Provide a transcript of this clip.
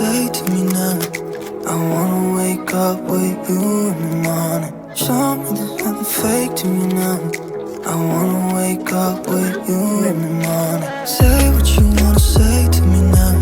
say to me now? I wanna wake up with you in the morning. Show me there's nothing fake to me now. I wanna wake up with you in the morning. Say what you wanna say to me now.